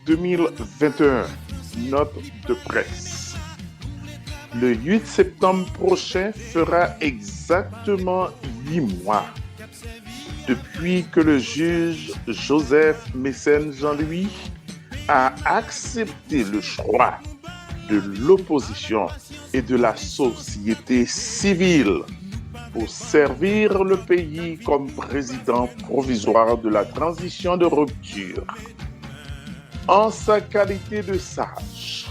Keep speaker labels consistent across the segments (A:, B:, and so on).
A: 2021. Note de presse. Le 8 septembre prochain fera exactement 8 mois depuis que le juge Joseph Mécène Jean-Louis a accepté le choix de l'opposition et de la société civile pour servir le pays comme président provisoire de la transition de rupture. En sa qualité de sage,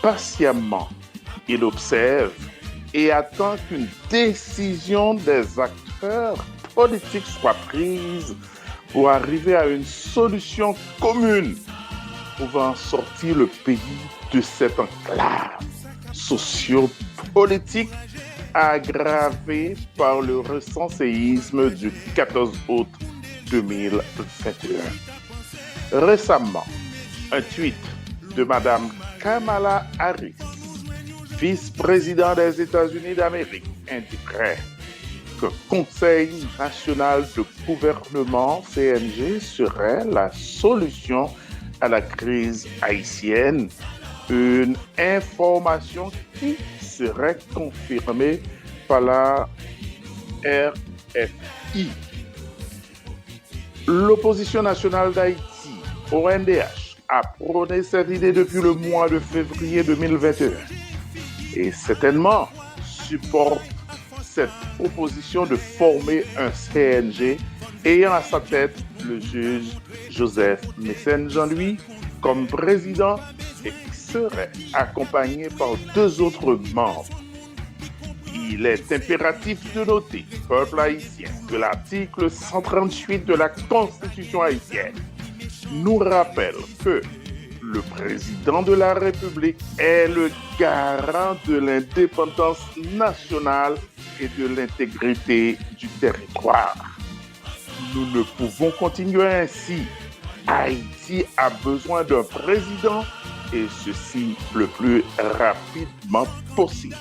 A: patiemment, il observe et attend qu'une décision des acteurs politiques soit prise pour arriver à une solution commune pouvant sortir le pays de cette enclave socio-politique aggravée par le récent séisme du 14 août 2021. Récemment, un tweet de Mme Kamala Harris, vice-président des États-Unis d'Amérique, indiquerait que Conseil national de gouvernement, CNG, serait la solution à la crise haïtienne, une information qui serait confirmée par la RFI. L'opposition nationale d'Haïti, ONDH, a prôné cette idée depuis le mois de février 2021 et certainement supporte cette proposition de former un CNG ayant à sa tête le juge Joseph Mécène Jean-Louis comme président et qui serait accompagné par 2 autres membres. Il est impératif de noter, peuple haïtien, que l'article 138 de la Constitution haïtienne nous rappelle que le président de la République est le garant de l'indépendance nationale et de l'intégrité du territoire. Nous ne pouvons continuer ainsi. Haïti a besoin d'un président et ceci le plus rapidement possible.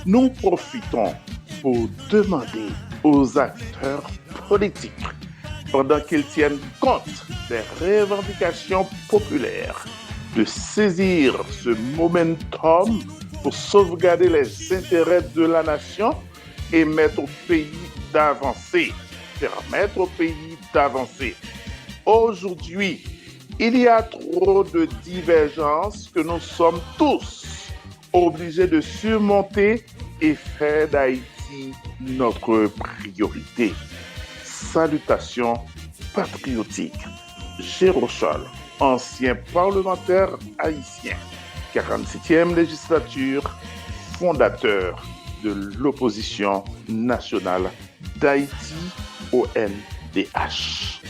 A: Nous profitons pour demander aux acteurs politiques, pendant qu'ils tiennent compte des revendications populaires, de saisir ce momentum pour sauvegarder les intérêts de la nation et permettre au pays d'avancer. Aujourd'hui, il y a trop de divergences que nous sommes tous obligés de surmonter et faire d'Haïti notre priorité. Salutations patriotiques. Gérochol, ancien parlementaire haïtien, 47e législature, fondateur de l'opposition nationale d'Haïti, ONDH.